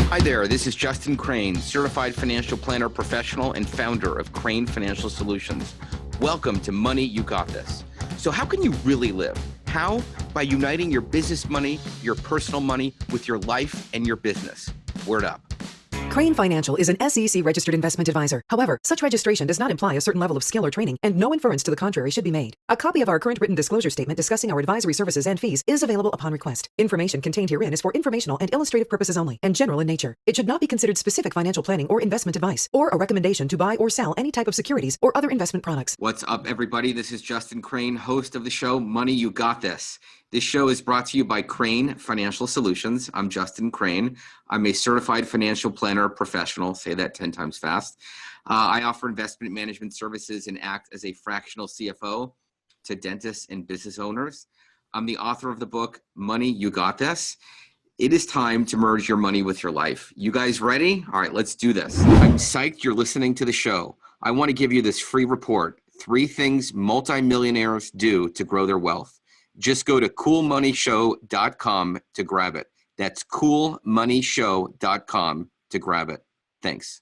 Hi there, this is Justin Krane, Certified Financial Planner Professional and founder of Krane Financial Solutions. Welcome to Money You Got This. So how can you really live? How? By uniting your business money, your personal money with your life and your business. Word up. Krane Financial is an SEC-registered investment advisor. However, such registration does not imply a certain level of skill or training, and no inference to the contrary should be made. A copy of our current written disclosure statement discussing our advisory services and fees is available upon request. Information contained herein is for informational and illustrative purposes only, and general in nature. It should not be considered specific financial planning or investment advice, or a recommendation to buy or sell any type of securities or other investment products. What's up, everybody? This is Justin Krane, host of the show, Money You Got This. This show is brought to you by Krane Financial Solutions. I'm Justin Krane. I'm a certified financial planner professional. Say that 10 times fast. I offer investment management services and act as a fractional CFO to dentists and business owners. I'm the author of the book, Money You Got This. It is time to merge your money with your life. You guys ready? All right, let's do this. I'm psyched you're listening to the show. I want to give you this free report, 3 things multimillionaires do to grow their wealth. Just go to coolmoneyshow.com to grab it. That's coolmoneyshow.com to grab it. Thanks.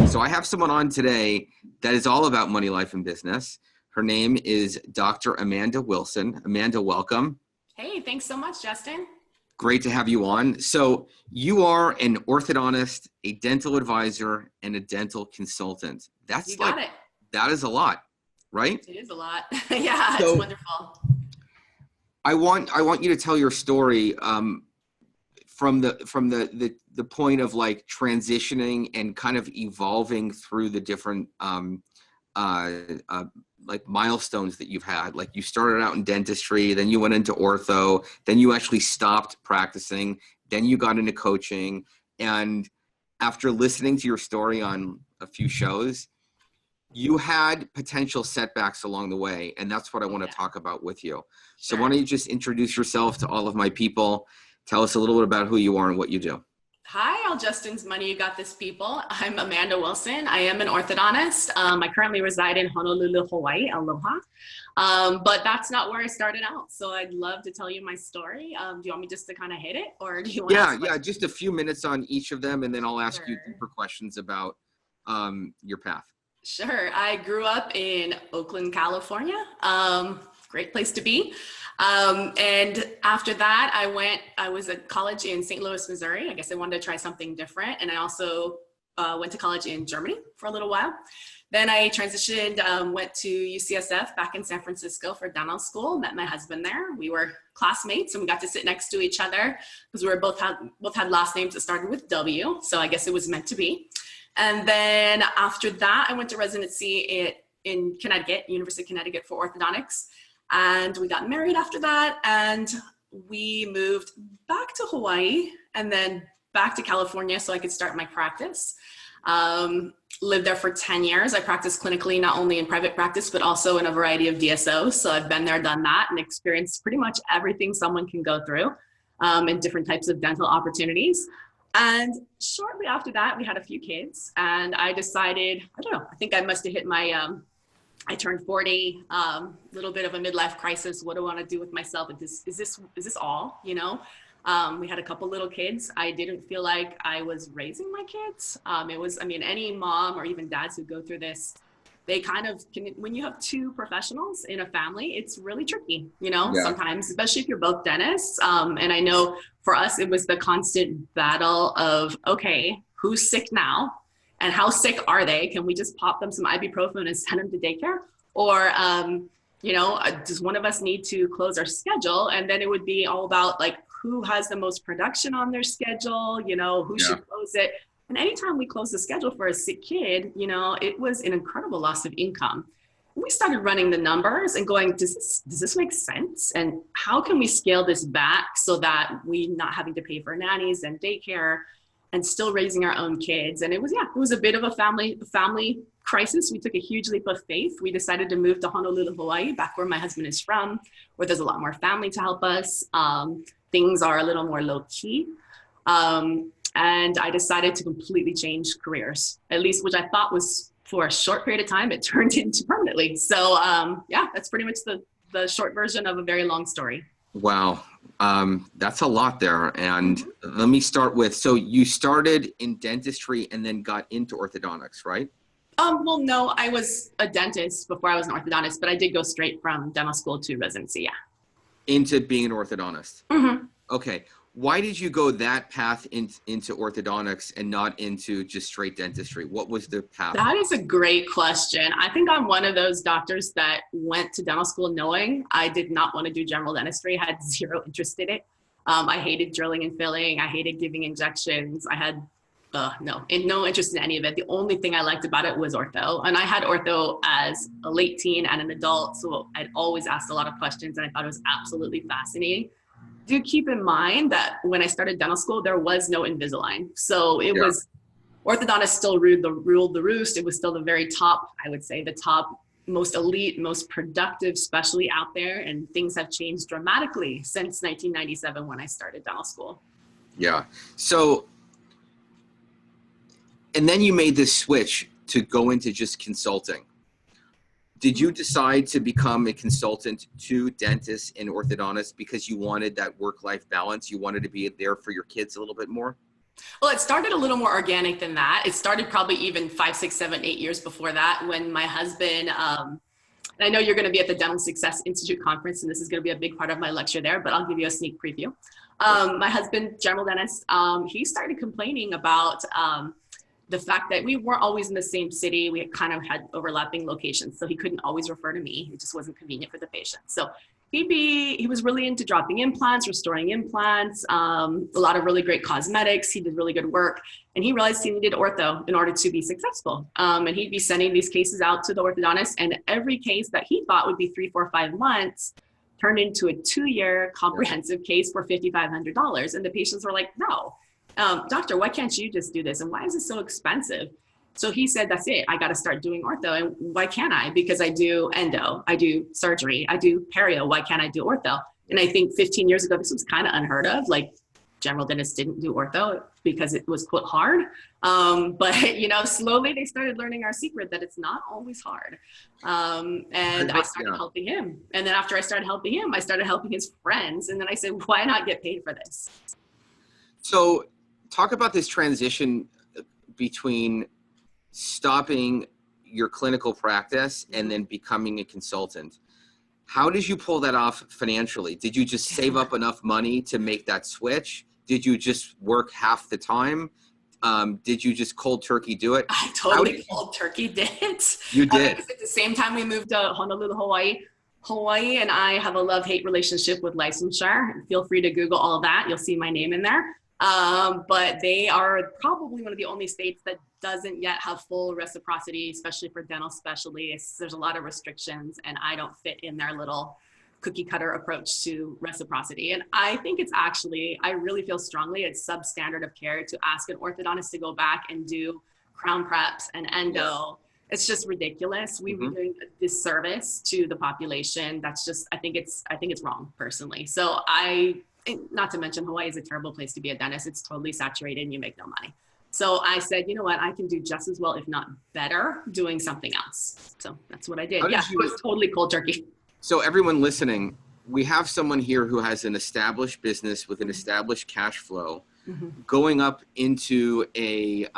So I have someone on today that is all about money, life, and business. Her name is Dr. Amanda Wilson. Amanda, welcome. Hey, thanks so much, Justin. Great to have you on. So you are an orthodontist, a dental advisor, and a dental consultant. You got it. That is a lot, right? It is a lot. Yeah, So, it's wonderful. I want you to tell your story from the point of like transitioning and kind of evolving through the different like milestones that you've had. Like you started out in dentistry, then you went into ortho, then you actually stopped practicing, then you got into coaching. And after listening to your story on a few shows, you had potential setbacks along the way, and that's what I want to talk about with you. So why don't you just introduce yourself to all of my people, tell us a little bit about who you are and what you do. Hi, all Justin's Money You Got This people. I'm Amanda Wilson. I am an orthodontist. I currently reside in Honolulu, Hawaii, aloha. But that's not where I started out. So I'd love to tell you my story. Do you want me just to kind of hit it, or do you want Yeah, just a few minutes on each of them, and then I'll ask you deeper questions about your path. Sure. I grew up in Oakland, California. Great place to be. And after that, I was at college in St. Louis, Missouri. I guess I wanted to try something different. And I also went to college in Germany for a little while. Then I transitioned, went to UCSF back in San Francisco for dental school, met my husband there. We were classmates and we got to sit next to each other because we both had last names that started with W. So I guess it was meant to be. And then after that, I went to residency in Connecticut, University of Connecticut for orthodontics. And we got married after that. And we moved back to Hawaii and then back to California so I could start my practice. Lived there for 10 years. I practiced clinically, not only in private practice, but also in a variety of DSOs. So I've been there, done that, and experienced pretty much everything someone can go through in different types of dental opportunities. And shortly after that, we had a few kids, and I decided, I don't know, I think I must have hit my, I turned 40, little bit of a midlife crisis. What do I want to do with myself? Is this all, you know? We had a couple little kids. I didn't feel like I was raising my kids. Any mom or even dads who go through this, they kind of can, when you have 2 professionals in a family, it's really tricky, you know, sometimes, especially if you're both dentists. And I know for us, it was the constant battle of, okay, who's sick now and how sick are they? Can we just pop them some ibuprofen and send them to daycare? Or, does one of us need to close our schedule? And then it would be all about like, who has the most production on their schedule, you know, who should close it. And anytime we closed the schedule for a sick kid, you know, it was an incredible loss of income. We started running the numbers and going, does this make sense? And how can we scale this back so that we're not having to pay for nannies and daycare and still raising our own kids? And it was a bit of a family crisis. We took a huge leap of faith. We decided to move to Honolulu, Hawaii, back where my husband is from, where there's a lot more family to help us. Things are a little more low key. And I decided to completely change careers, at least, which I thought was for a short period of time, it turned into permanently. So that's pretty much the short version of a very long story. Wow. That's a lot there. And Mhm. let me start with, so you started in dentistry and then got into orthodontics, right? Well, no, I was a dentist before I was an orthodontist, but I did go straight from dental school to residency. Yeah. Into being an orthodontist. hmm Okay. Why did you go that path into orthodontics and not into just straight dentistry? What was the path? That is a great question. I think I'm one of those doctors that went to dental school knowing I did not want to do general dentistry, I had zero interest in it. I hated drilling and filling. I hated giving injections. I had no interest in any of it. The only thing I liked about it was ortho. And I had ortho as a late teen and an adult. So I'd always asked a lot of questions and I thought it was absolutely fascinating. Do keep in mind that when I started dental school, there was no Invisalign. So it Yeah. was orthodontists still ruled the roost. It was still the very top, I would say, the top most elite, most productive specialty out there. And things have changed dramatically since 1997 when I started dental school. Yeah. So, and then you made this switch to go into just consulting. Did you decide to become a consultant to dentists and orthodontists because you wanted that work-life balance? You wanted to be there for your kids a little bit more? Well, it started a little more organic than that. It started probably even 5, 6, 7, 8 years before that when my husband, and I know you're going to be at the Dental Success Institute conference, and this is going to be a big part of my lecture there, but I'll give you a sneak preview. My husband, general dentist, he started complaining about the fact that we weren't always in the same city. We kind of had overlapping locations, so he couldn't always refer to me. It just wasn't convenient for the patient. So he was really into dropping implants, restoring implants, a lot of really great cosmetics. He did really good work. And he realized he needed ortho in order to be successful. And he'd be sending these cases out to the orthodontist. And every case that he thought would be 3, 4, 5 months turned into a 2-year comprehensive case for $5,500. And the patients were like, no, doctor, why can't you just do this? And why is it so expensive? So he said, that's it. I got to start doing ortho. And why can't I? Because I do endo, I do surgery, I do perio. Why can't I do ortho? And I think 15 years ago, this was kind of unheard of. Like general dentists didn't do ortho because it was quote hard. But slowly they started learning our secret that it's not always hard. And I started helping him. And then after I started helping him, I started helping his friends. And then I said, why not get paid for this? So talk about this transition between stopping your clinical practice and then becoming a consultant. How did you pull that off financially? Did you just save up enough money to make that switch? Did you just work half the time? Did you just cold turkey do it? I totally cold turkey did it. You did. At the same time we moved to Honolulu, Hawaii. Hawaii and I have a love-hate relationship with licensure. Feel free to Google all that. You'll see my name in there. But they are probably one of the only states that doesn't yet have full reciprocity, especially for dental specialists. There's a lot of restrictions and I don't fit in their little cookie cutter approach to reciprocity. And I think it's actually, I really feel strongly it's substandard of care to ask an orthodontist to go back and do crown preps and endo. It's just ridiculous. We've been doing a disservice to the population. That's just, I think it's wrong personally. So not to mention Hawaii is a terrible place to be a dentist. It's totally saturated and you make no money. So I said, you know what, I can do just as well, if not better, doing something else. So that's what I did. Yeah, it was totally cold turkey. So everyone listening, we have someone here who has an established business with an established cash flow, going up into a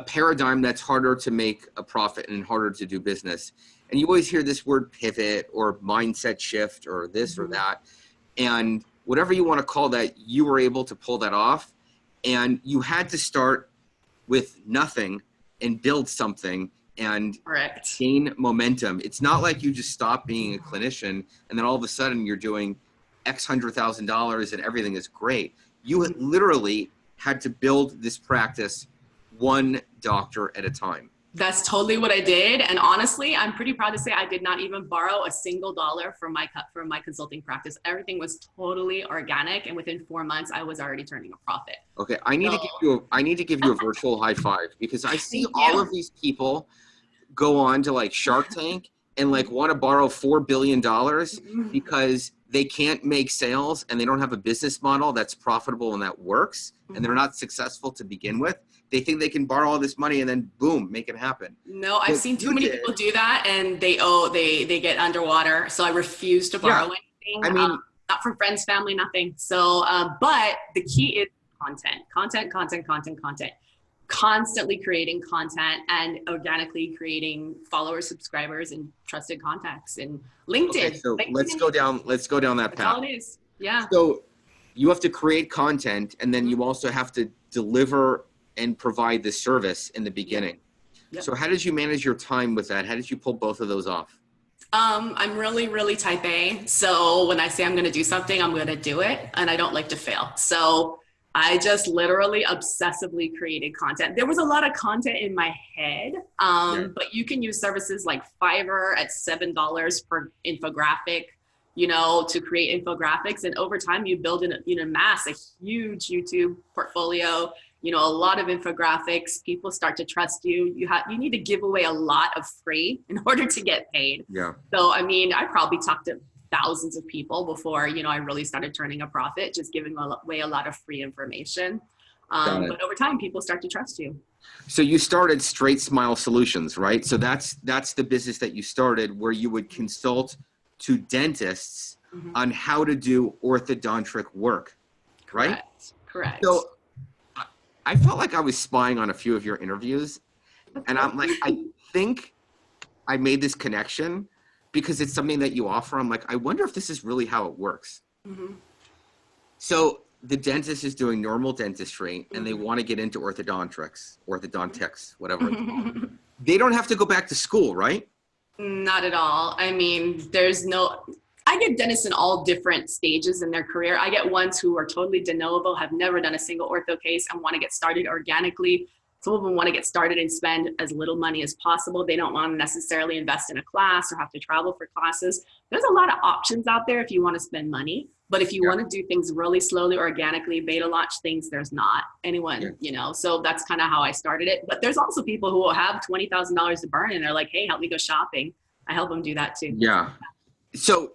paradigm that's harder to make a profit and harder to do business. And you always hear this word pivot or mindset shift or this or that. And whatever you want to call that, you were able to pull that off. And you had to start with nothing and build something and gain momentum. It's not like you just stop being a clinician and then all of a sudden you're doing X $100,000 and everything is great. You literally had to build this practice one doctor at a time. That's totally what I did. And honestly, I'm pretty proud to say I did not even borrow a single dollar from my consulting practice. Everything was totally organic. And within 4 months, I was already turning a profit. Okay. I need to give you a virtual high five because I see all of these people go on to like Shark Tank and like want to borrow $4 billion because they can't make sales and they don't have a business model that's profitable and that works. And they're not successful to begin with. They think they can borrow all this money and then boom, make it happen. No, I've seen too many people do that and they get underwater. So I refuse to borrow I mean, not from friends, family, nothing. So, but the key is content. Constantly creating content and organically creating followers, subscribers, and trusted contacts. And LinkedIn. Okay, so LinkedIn let's go down that that's path. all it is. Yeah. So you have to create content, and then you also have to deliver and provide the service in the beginning. Yep. So how did you manage your time with that? How did you pull both of those off? I'm really type A. So when I say I'm going to do something, I'm going to do it, and I don't like to fail. So I just literally obsessively created content. There was a lot of content in my head, but you can use services like Fiverr at $7 per infographic, to create infographics. And over time, you build amass a huge YouTube portfolio, a lot of infographics. People start to trust you. You need to give away a lot of free in order to get paid. Yeah. So, I mean, I probably talked to thousands of people before, I really started turning a profit, just giving away a lot of free information. But over time, people start to trust you. So you started Straight Smile Solutions, right? So that's the business that you started, where you would consult to dentists on how to do orthodontic work, right? Correct. So I felt like I was spying on a few of your interviews, and I'm like, I think I made this connection because it's something that you offer. I'm like, I wonder if this is really how it works. So the dentist is doing normal dentistry and they want to get into orthodontics, whatever it's called. They don't have to go back to school, right? Not at all. I mean, I get dentists in all different stages in their career. I get ones who are totally de novo, have never done a single ortho case and want to get started organically. Some of them want to get started and spend as little money as possible. They don't want to necessarily invest in a class or have to travel for classes. There's a lot of options out there if you want to spend money. But if you want to do things really slowly, organically, beta launch things, there's not anyone, so that's kind of how I started it. But there's also people who will have $20,000 to burn and they're like, hey, help me go shopping. I help them do that too. Yeah. So,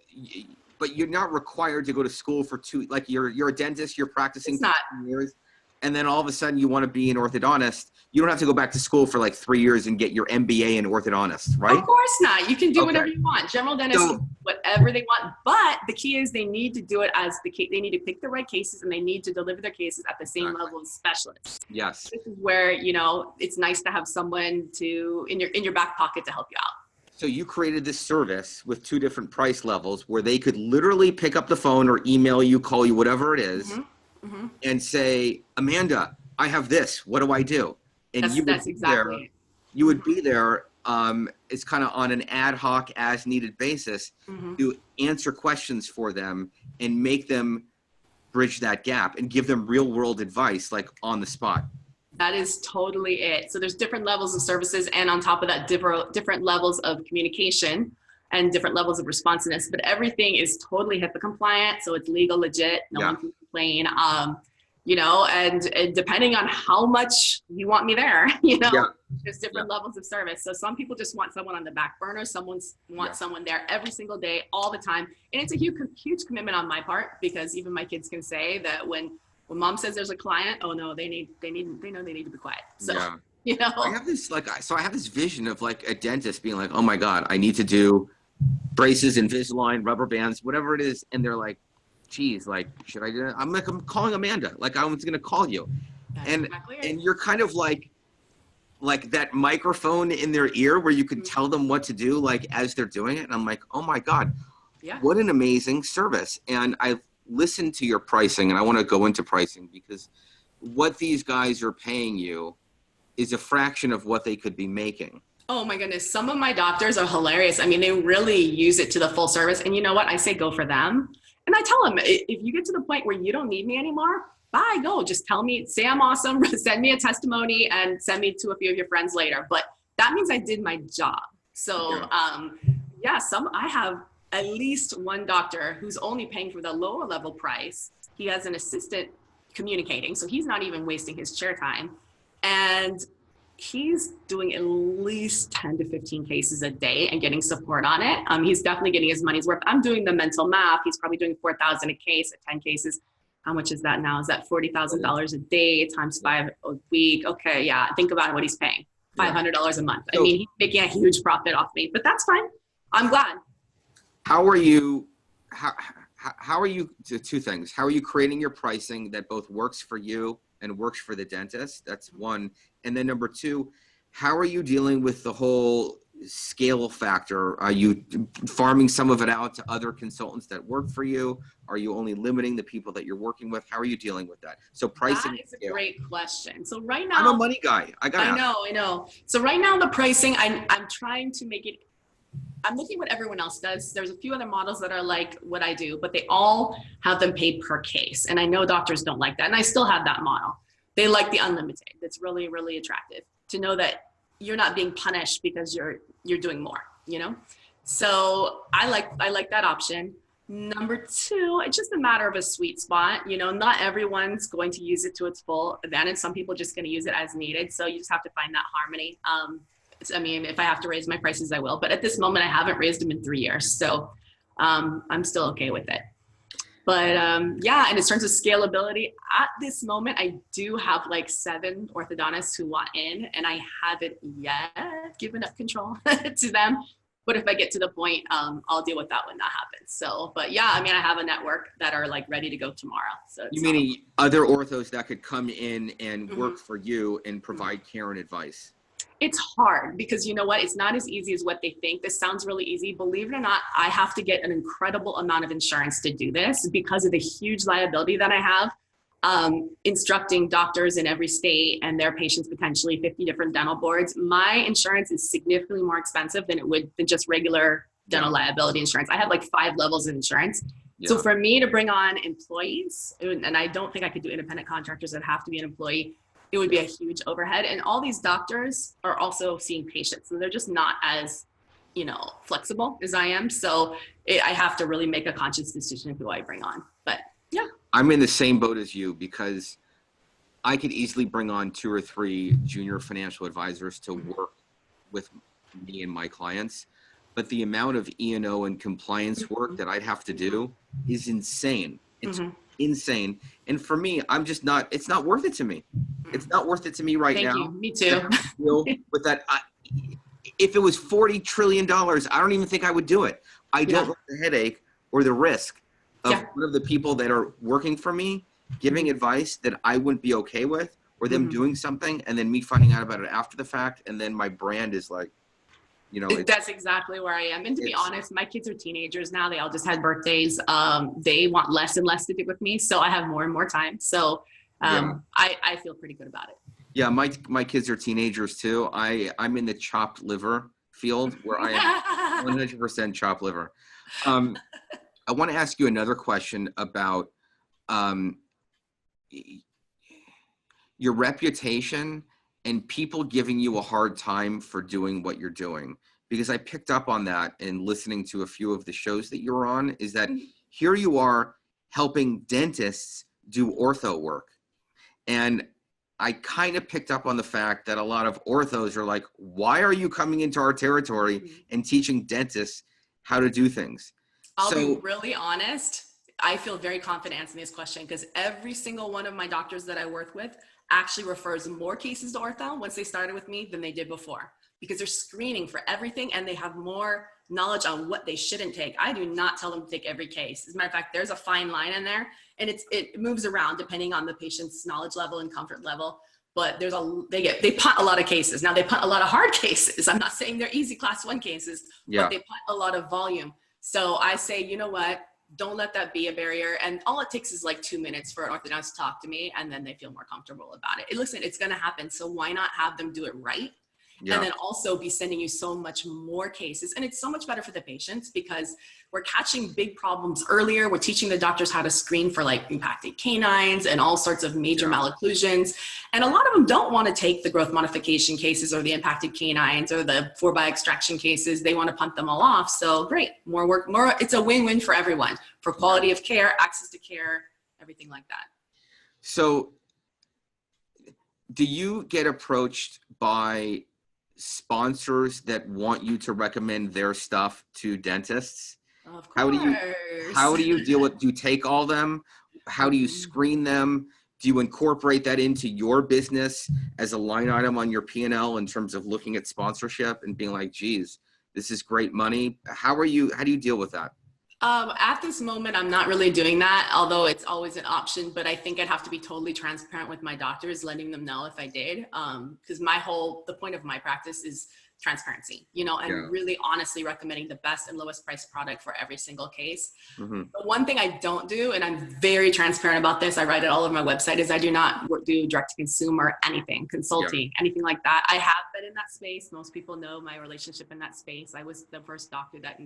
but you're not required to go to school for like you're a dentist, you're practicing for 2 years. And then all of a sudden you want to be an orthodontist. You don't have to go back to school for like 3 years and get your MBA in orthodontist, right? Of course not. You can do whatever you want. General dentists do whatever they want. But the key is they need to do it they need to pick the right cases and they need to deliver their cases at the same level as specialists. Yes. This is where, it's nice to have someone in your back pocket to help you out. So you created this service with 2 different price levels where they could literally pick up the phone or email you, call you, whatever it is, and say, Amanda, I have this. What do I do? And that's exactly it. You would be there. It's kind of on an ad hoc, as needed basis to answer questions for them and make them bridge that gap and give them real world advice, like on the spot. That is totally it. So there's different levels of services, and on top of that, different levels of communication and different levels of responsiveness. But everything is totally HIPAA compliant, so it's legal, legit. No one can complain. And depending on how much you want me there, there's different levels of service. So some people just want someone on the back burner. Someone there every single day, all the time. And it's a huge commitment on my part, because even my kids can say that when mom says there's a client, oh no, they know they need to be quiet. So, I have this vision of like a dentist being like, oh my God, I need to do braces, Invisalign, rubber bands, whatever it is. And they're like, geez, like, should I do that? I'm calling Amanda. Like, I was going to call you. And you're kind of like that microphone in their ear where you can tell them what to do, like, as they're doing it. And I'm like, oh my God, what an amazing service. And I've listened to your pricing, and I want to go into pricing because what these guys are paying you is a fraction of what they could be making. Oh my goodness. Some of my doctors are hilarious. I mean, they really use it to the full service. And you know what? I say go for them. And I tell them, if you get to the point where you don't need me anymore, bye, go. Just tell me, say I'm awesome, send me a testimony, and send me to a few of your friends later. But that means I did my job. So I have at least one doctor who's only paying for the lower level price. He has an assistant communicating, so he's not even wasting his chair time. And he's doing at least 10 to 15 cases a day and getting support on it. He's definitely getting his money's worth. I'm doing the mental math. He's probably doing $4,000 a case at 10 cases. How much is that now? Is that $40,000 a day times 5 a week? Okay, yeah. Think about what he's paying. $500 a month. I mean, he's making a huge profit off me, but that's fine. I'm glad. How are you? how are you, two things, how are you creating your pricing that both works for you and works for the dentist? That's one. And then number two, how are you dealing with the whole scale factor? Are you farming some of it out to other consultants that work for you? Are you only limiting the people that you're working with? How are you dealing with that? So pricing. That is a great question. So right now, I'm a money guy. I know. So right now the pricing, I'm trying to make it, I'm looking at what everyone else does. There's a few other models that are like what I do, but they all have them paid per case. And I know doctors don't like that. And I still have that model. They like the unlimited. That's really, really attractive to know that you're not being punished because you're doing more, you know? So I like that option. Number two, it's just a matter of a sweet spot. You know, not everyone's going to use it to its full advantage. Some people are just going to use it as needed. So you just have to find that harmony. I mean, if I have to raise my prices, I will. But at this moment, I haven't raised them in 3 years. So I'm still okay with it. But yeah, and in terms of scalability, at this moment, I do have like 7 orthodontists who want in, and I haven't yet given up control to them. But if I get to the point, I'll deal with that when that happens. So, but yeah, I mean, I have a network that are like ready to go tomorrow. So you meaning other orthos that could come in and work for you and provide care and advice? It's hard because you know what? It's not as easy as what they think. This sounds really easy. Believe it or not, I have to get an incredible amount of insurance to do this because of the huge liability that I have. Instructing doctors in every state and their patients, potentially 50 different dental boards. My insurance is significantly more expensive than it would than just regular dental liability insurance. I have like 5 levels of insurance. Yeah. So for me to bring on employees, and I don't think I could do independent contractors that have to be an employee, it would be a huge overhead. And all these doctors are also seeing patients, and they're just not as, you know, flexible as I am. So I have to really make a conscious decision of who I bring on. But yeah. I'm in the same boat as you because I could easily bring on 2 or 3 junior financial advisors to work with me and my clients. But the amount of E&O and compliance work that I'd have to do is insane. It's insane. And for me, I'm just not, it's not worth it to me. It's not worth it to me right now. Thank you. Me too. With that, if it was $40 trillion, I don't even think I would do it. I don't want the headache or the risk of one of the people that are working for me giving advice that I wouldn't be okay with, or them doing something and then me finding out about it after the fact. And then my brand is like, you know, that's exactly where I am. And to be honest, my kids are teenagers now. They all just had birthdays. They want less and less to do with me. So I have more and more time. So I feel pretty good about it. Yeah. My kids are teenagers too. I'm in the chopped liver field where I am 100% chopped liver. I want to ask you another question about your reputation and people giving you a hard time for doing what you're doing. Because I picked up on that in listening to a few of the shows that you're on, is that here you are helping dentists do ortho work. And I kind of picked up on the fact that a lot of orthos are like, why are you coming into our territory and teaching dentists how to do things? I'll be really honest. I feel very confident answering this question because every single one of my doctors that I work with actually refers more cases to ortho once they started with me than they did before, because they're screening for everything and they have more knowledge on what they shouldn't take. I do not tell them to take every case. As a matter of fact, there's a fine line in there, and it moves around depending on the patient's knowledge level and comfort level. But they punt a lot of cases. Now they punt a lot of hard cases. I'm not saying they're easy class 1 cases, but they punt a lot of volume. So I say, you know what? Don't let that be a barrier. And all it takes is like 2 minutes for an orthodontist to talk to me, and then they feel more comfortable about it. Listen, it's going to happen. So why not have them do it right? And then also be sending you so much more cases. And it's so much better for the patients because we're catching big problems earlier. We're teaching the doctors how to screen for like impacted canines and all sorts of major malocclusions. And a lot of them don't want to take the growth modification cases or the impacted canines or the 4x extraction cases. They want to punt them all off. So great, more work, more. It's a win-win for everyone, for quality of care, access to care, everything like that. So do you get approached by sponsors that want you to recommend their stuff to dentists? Of course. How do you deal with, do you take all them? How do you screen them? Do you incorporate that into your business as a line item on your P&L in terms of looking at sponsorship and being like, geez, this is great money? How do you deal with that? At this moment, I'm not really doing that, although it's always an option, but I think I'd have to be totally transparent with my doctors, letting them know if I did. Because the point of my practice is transparency, and really honestly recommending the best and lowest price product for every single case. Mm-hmm. But one thing I don't do, and I'm very transparent about this, I write it all over my website, is I do not do direct to consumer anything, consulting, anything like that. I have been in that space. Most people know my relationship in that space. I was the first doctor that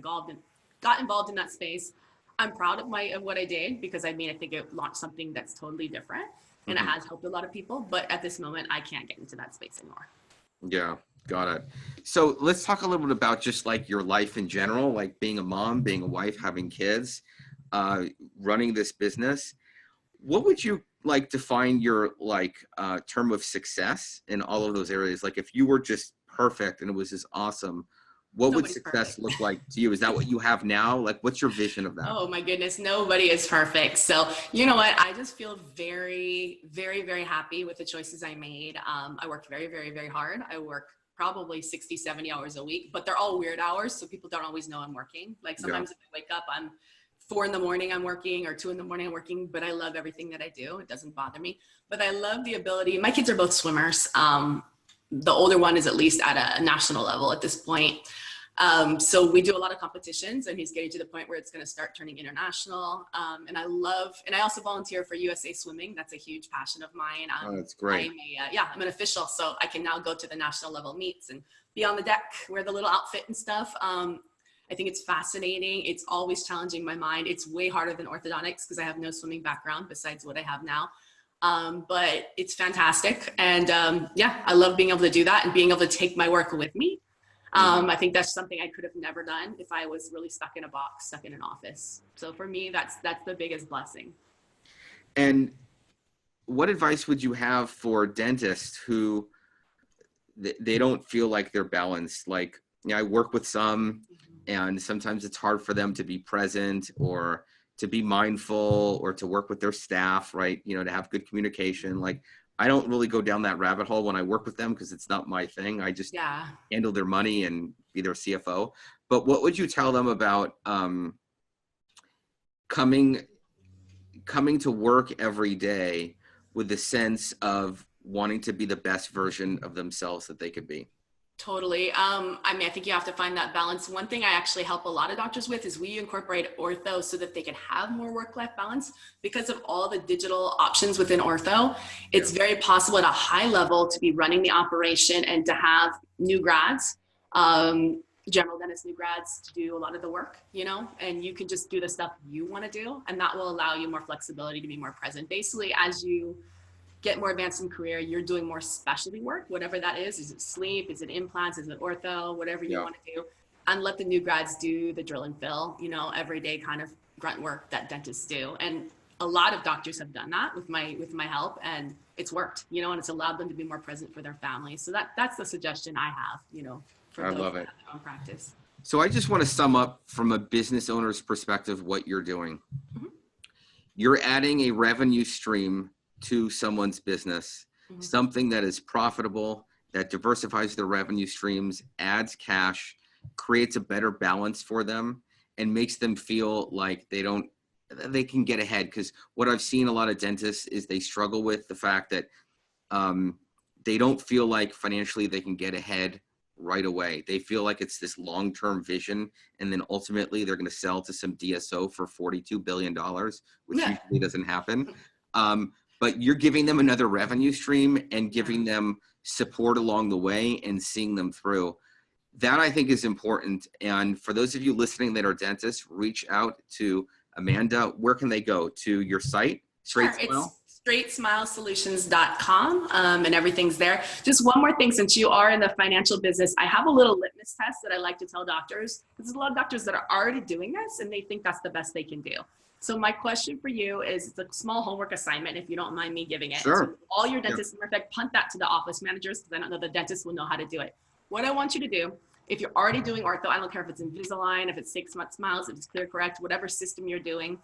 got involved in that space. I'm proud of what I did, because I think it launched something that's totally different, and it has helped a lot of people. But at this moment, I can't get into that space anymore. Yeah, got it. So let's talk a little bit about just like your life in general, like being a mom, being a wife, having kids, running this business. What would you like define your term of success in all of those areas? Like if you were just perfect and it was just awesome, what would success look like to you? Is that what you have now? Like, what's your vision of that? Oh my goodness, nobody is perfect. So you know what? I just feel very, very, very happy with the choices I made. I worked very, very, very hard. I work probably 60, 70 hours a week, but they're all weird hours. So people don't always know I'm working. Like sometimes if I wake up, I'm 4 a.m. I'm working, or 2 a.m. I'm working, but I love everything that I do. It doesn't bother me, but I love the ability. My kids are both swimmers. The older one is at least at a national level at this point. So we do a lot of competitions, and he's getting to the point where it's going to start turning international. And I also volunteer for USA Swimming. That's a huge passion of mine. Oh, that's great. I'm an official, so I can now go to the national level meets and be on the deck, wear the little outfit and stuff. I think it's fascinating. It's always challenging my mind. It's way harder than orthodontics because I have no swimming background besides what I have now. But it's fantastic. And I love being able to do that and being able to take my work with me. I think that's something I could have never done if I was really stuck in a box, stuck in an office. So for me, that's the biggest blessing. And what advice would you have for dentists who they don't feel like they're balanced? Like, I work with some, and sometimes it's hard for them to be present or to be mindful or to work with their staff, right? To have good communication. Like, I don't really go down that rabbit hole when I work with them because it's not my thing. I just handle their money and be their CFO. But what would you tell them about coming to work every day with the sense of wanting to be the best version of themselves that they could be? Totally. I think you have to find that balance. One thing I actually help a lot of doctors with is we incorporate ortho so that they can have more work-life balance. Because of all the digital options within ortho, it's very possible at a high level to be running the operation and to have new grads, general dentist new grads, to do a lot of the work, and you can just do the stuff you want to do. And that will allow you more flexibility to be more present. Basically, as you get more advanced in career, you're doing more specialty work, whatever that is. Is it sleep? Is it implants? Is it ortho? Whatever you want to do. And let the new grads do the drill and fill, everyday kind of grunt work that dentists do. And a lot of doctors have done that with my help, and it's worked, and it's allowed them to be more present for their families. So that's the suggestion I have, for I those love that it. have their own practice. So I just want to sum up from a business owner's perspective what you're doing. You're adding a revenue stream to someone's business, something that is profitable, that diversifies their revenue streams, adds cash, creates a better balance for them, and makes them feel like they can get ahead. Because what I've seen a lot of dentists is they struggle with the fact that they don't feel like financially they can get ahead right away. They feel like it's this long-term vision, and then ultimately they're going to sell to some DSO for $42 billion, which usually doesn't happen. But you're giving them another revenue stream and giving them support along the way and seeing them through. That I think is important. And for those of you listening that are dentists, reach out to Amanda. Where can they go? To your site? Straight Smile? It's straightsmilesolutions.com, and everything's there. Just one more thing, since you are in the financial business, I have a little litmus test that I like to tell doctors. There's a lot of doctors that are already doing this and they think that's the best they can do. So my question for you is, it's a small homework assignment, if you don't mind me giving it. Sure. So all your dentists, in fact, punt that to the office managers, because I don't know the dentists will know how to do it. What I want you to do, if you're already doing ortho, I don't care if it's Invisalign, if it's 6 month smiles, if it's Clear Correct, whatever system you're doing,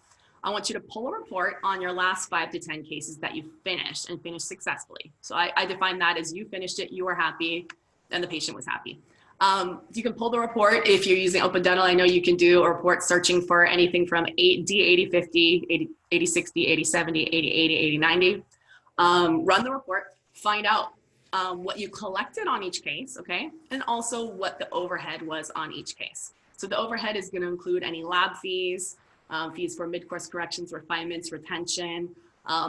I want you to pull a report on your last 5 to 10 cases that you finished and finished successfully. So I define that as you finished it, you were happy, and the patient was happy. You can pull the report if you're using Open Dental. I know you can do a report searching for anything from D8050, 8060, 8070, 8080, 8090. Run the report, find out what you collected on each case, okay? And also what the overhead was on each case. So the overhead is going to include any lab fees, fees for mid-course corrections, refinements, retention,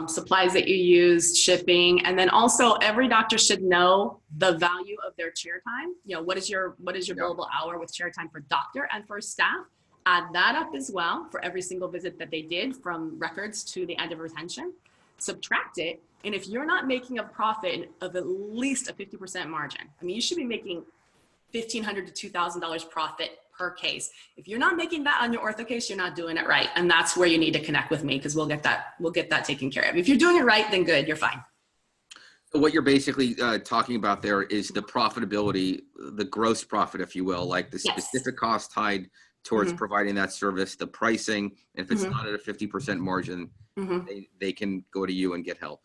supplies that you used, shipping, and then also every doctor should know the value of their chair time. You know, what is your billable hour with chair time for doctor and for staff? Add that up as well for every single visit that they did from records to the end of retention. Subtract it, and if you're not making a profit of at least a 50% margin, I mean, you should be making $1,500 to $2,000 profit per case. If you're not making that on your ortho case, you're not doing it right. And that's where you need to connect with me, because we'll get that taken care of. If you're doing it right, then good, you're fine. So what you're basically talking about there is the profitability, the gross profit, if you will, like the specific cost tied towards providing that service, the pricing. And if it's not at a 50% margin, they can go to you and get help.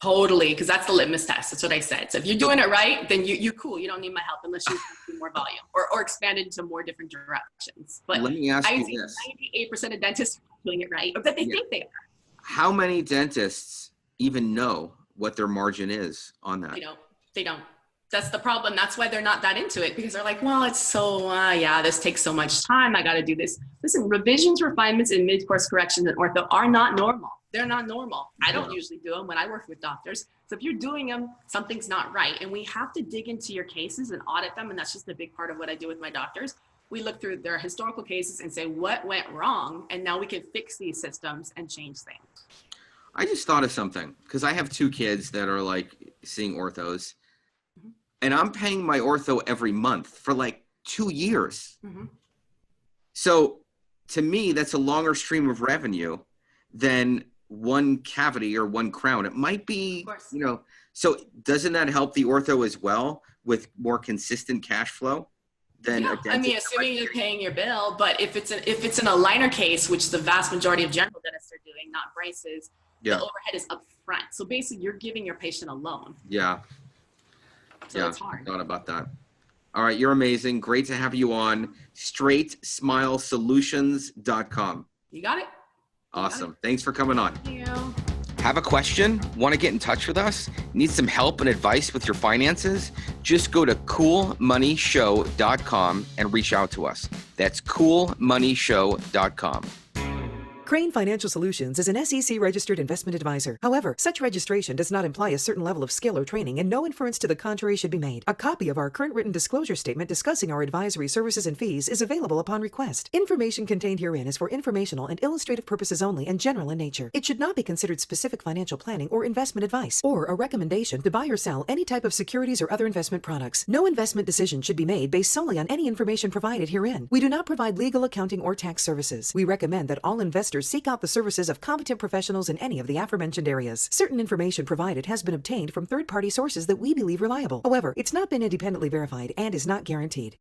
Totally, because that's the litmus test. That's what I said. So if you're doing it right, then you're cool. You don't need my help unless you do more volume or expand it into more different directions. But let me ask you see this. 98% of dentists are doing it right, or that they think they are. How many dentists even know what their margin is on that? They don't. That's the problem. That's why they're not that into it, because they're like, well, it's so, this takes so much time. I got to do this. Listen, revisions, refinements, and mid-course corrections in ortho are not normal. They're not normal. I don't usually do them when I work with doctors. So if you're doing them, something's not right. And we have to dig into your cases and audit them. And that's just a big part of what I do with my doctors. We look through their historical cases and say, what went wrong? And now we can fix these systems and change things. I just thought of something, because I have 2 kids that are like seeing orthos. And I'm paying my ortho every month for like 2 years. So to me, that's a longer stream of revenue than one cavity or one crown. It might be, so doesn't that help the ortho as well with more consistent cash flow than a dentist? I mean, assuming you're paying your bill, but if it's an aligner case, which the vast majority of general dentists are doing, not braces, the overhead is up front. So basically you're giving your patient a loan. So it's hard. I thought about that. All right, you're amazing. Great to have you on. StraightSmileSolutions.com. You got it. Awesome. Thanks for coming on. Thank you. Have a question? Want to get in touch with us? Need some help and advice with your finances? Just go to coolmoneyshow.com and reach out to us. That's coolmoneyshow.com. Krane Financial Solutions is an SEC-registered investment advisor. However, such registration does not imply a certain level of skill or training, and no inference to the contrary should be made. A copy of our current written disclosure statement discussing our advisory services and fees is available upon request. Information contained herein is for informational and illustrative purposes only and general in nature. It should not be considered specific financial planning or investment advice, or a recommendation to buy or sell any type of securities or other investment products. No investment decision should be made based solely on any information provided herein. We do not provide legal, accounting, or tax services. We recommend that all investors seek out the services of competent professionals in any of the aforementioned areas. Certain information provided has been obtained from third-party sources that we believe reliable. However, it's not been independently verified and is not guaranteed.